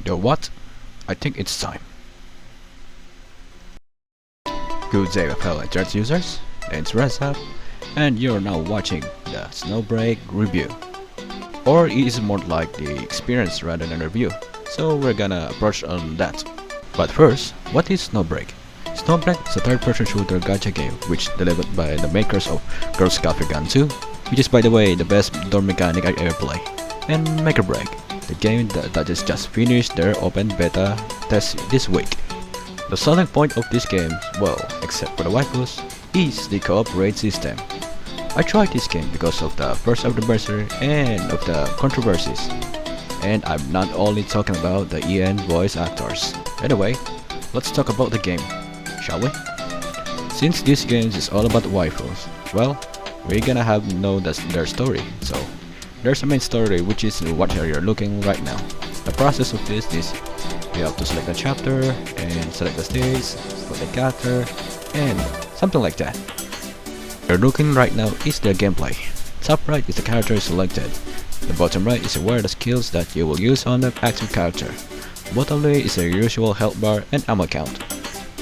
You know what? I think it's time. Good day fellow internet users, it's Rezap, and you're now watching the Snowbreak review. Or it is more like the experience rather than a review, so we're gonna approach on that. But first, what is Snowbreak? Snowbreak is a third-person shooter gacha game which delivered by the makers of Girls Coffee Gun 2, which is by the way the best door mechanic I ever played, and Maker Break, the game that has just finished their open beta test this week. The selling point of this game, well, except for the waifus, is the co-op raid system. I tried this game because of the first anniversary and of the controversies. And I'm not only talking about the EN voice actors. Anyway, let's talk about the game, shall we? Since this game is all about waifus, well, we're gonna have know their story. So, there's a main story which is what you're looking right now. The process of this is you have to select a chapter and select the stage, select the character, and something like that. You're looking right now is the gameplay. Top right is the character selected. The bottom right is where the skills that you will use on the active character. Bottom left is a usual health bar and ammo count.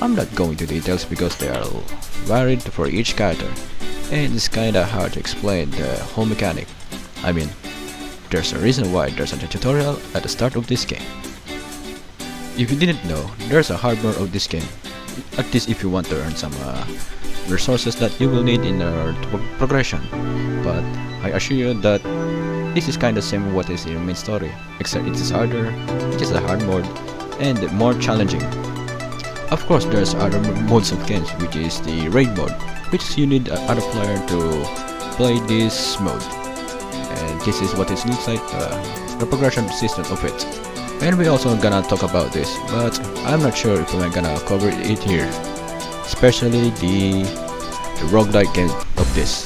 I'm not going to details because they are varied for each character, and it's kinda hard to explain the whole mechanic. I mean, there's a reason why there's a tutorial at the start of this game. If you didn't know, there's a hard mode of this game, at least if you want to earn some resources that you will need in your progression. But I assure you that this is kinda same what is in your main story, except it is harder, it is a hard mode, and more challenging. Of course, there's other modes of games, which is the raid mode, which you need other player to play this mode. And this is what it looks like, the progression system of it. And we also gonna talk about this, but I'm not sure if we're gonna cover it here, especially the roguelike game of this,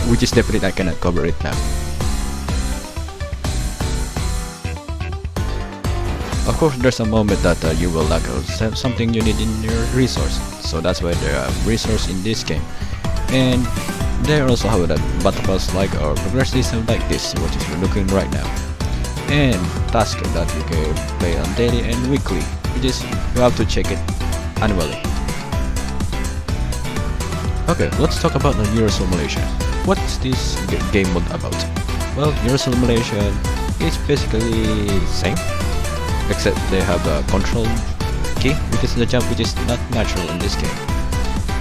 which is definitely I cannot cover it now. Of course, there's a moment that you will lack something you need in your resource, so that's why there are resources in this game. And they also have a battle pass like or progress system like this, which is we're looking right now. And tasks that you can play on daily and weekly, which is you have to check it annually. Okay, let's talk about the Euro Simulation. What is this game mode about? Well, Euro Simulation is basically the same, except they have a control key, which is the jump which is not natural in this game.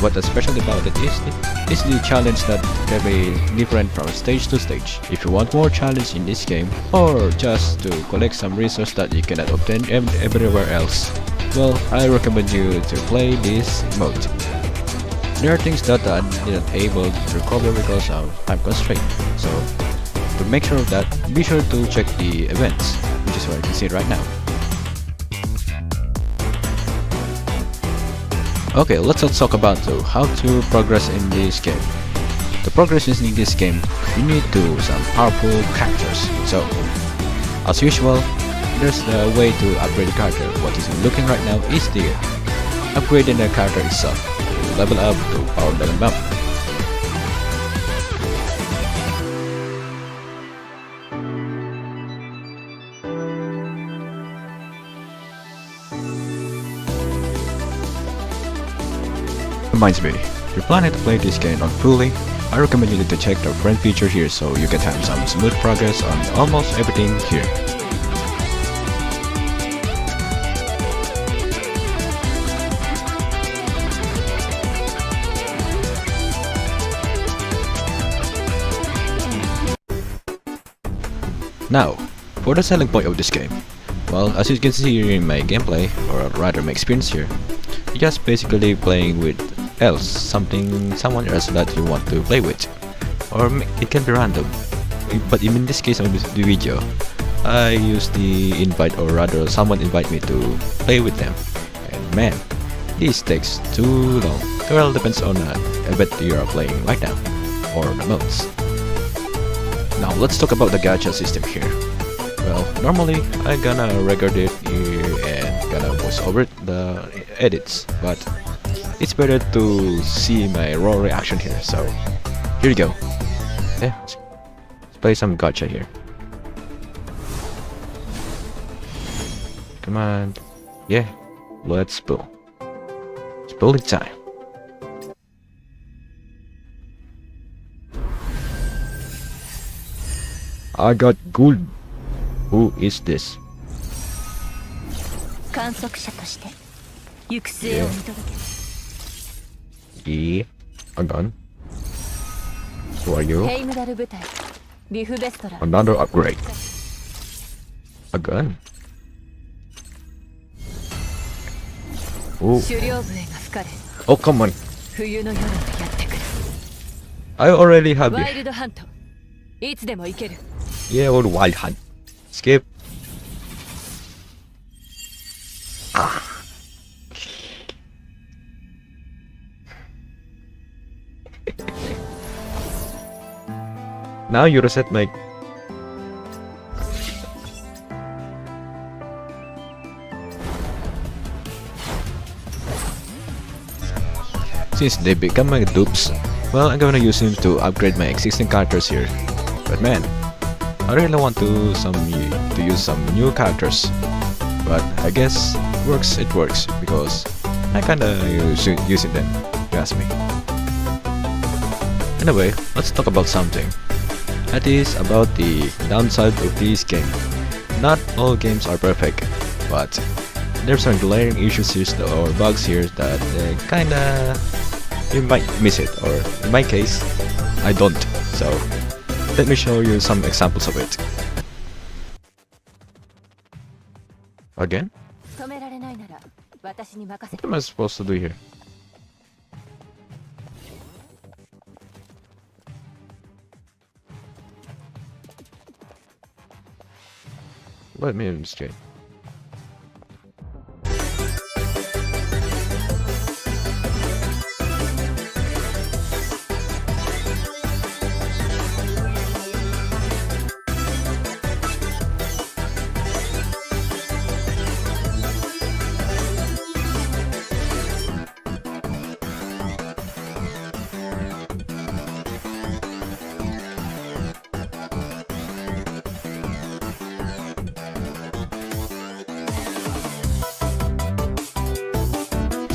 What is special about it is the challenge that can be different from stage to stage. If you want more challenge in this game, or just to collect some resources that you cannot obtain everywhere else, well, I recommend you to play this mode. There are things that I didn't able to recover because of time constraint, so to make sure of that, be sure to check the events, which is what you can see right now. Okay, let's talk about how to progress in this game. To progress in this game, you need to some powerful characters. So, as usual, there's the way to upgrade the character. What is looking right now is the upgrading the character itself. To level up to power level up. Reminds me, if you're planning to play this game on fully, I recommend you to check the friend feature here so you can have some smooth progress on almost everything here. Now, for the selling point of this game. Well, as you can see here in my gameplay, or rather my experience here, you're just basically playing with someone else that you want to play with, or it can be random. But in this case of the video, I use the invite, or rather someone invite me to play with them, and man, this takes too long. Well, depends on the event you are playing right now, or the modes. Now let's talk about the gacha system here. Well, normally I gonna record it here and gonna voice over the edits, but it's better to see my raw reaction here, so here you go. Yeah, let's play some gacha here. Come on. Yeah, let's pull. It's pulling time. I got gold. Who is this? 観測者として行く末を見届ける。Yeah, a gun. Who are you? ヘイムダル部隊リフベストラー Another upgrade. A gun. Oh, 狩猟部へが吹かれ oh, come on. 冬の夜がやってくる。 I already have ワイ it. ルドハントいつでも行ける。 Yeah, or wild hunt. Skip. Now you reset my. Since they become my dupes, well, I'm gonna use him to upgrade my existing characters here. But man, I really want to use some new characters. But I guess it works because I kinda using them, if you ask me. Anyway, let's talk about something. That is about the downside of this game. Not all games are perfect, but there's some glaring issues here or bugs here that kinda you might miss it, or in my case, I don't. So let me show you some examples of it. Again? 止められないなら私に任せ What am I supposed to do here? Let me illustrate.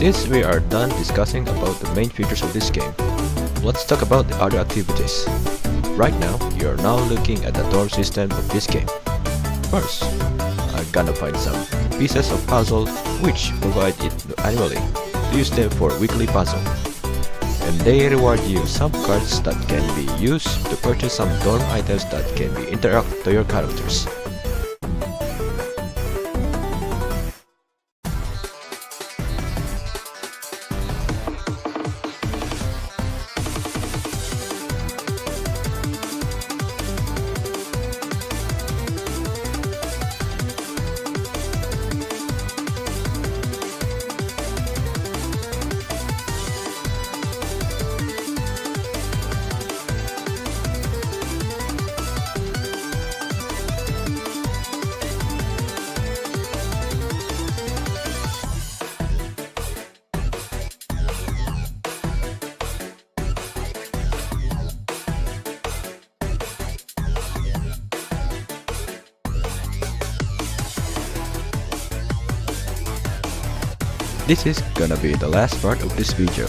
Since we are done discussing about the main features of this game, let's talk about the other activities. Right now, you are now looking at the door system of this game. First, I'm gonna find some pieces of puzzle which provide it annually to use them for weekly puzzle. And they reward you some cards that can be used to purchase some dorm items that can be interact to your characters. This is gonna be the last part of this video,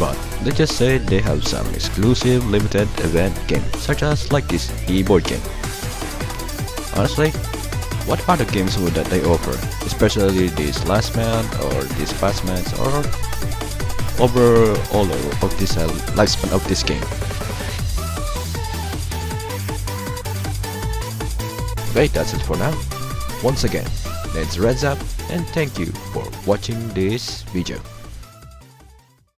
but let's just say they have some exclusive limited event game such as like this e-board game. Honestly, what other games would that they offer, especially this last month or this past month or overall of this lifespan of this game? Okay, that's it for now. Once again, let's res up and thank you for watching this video.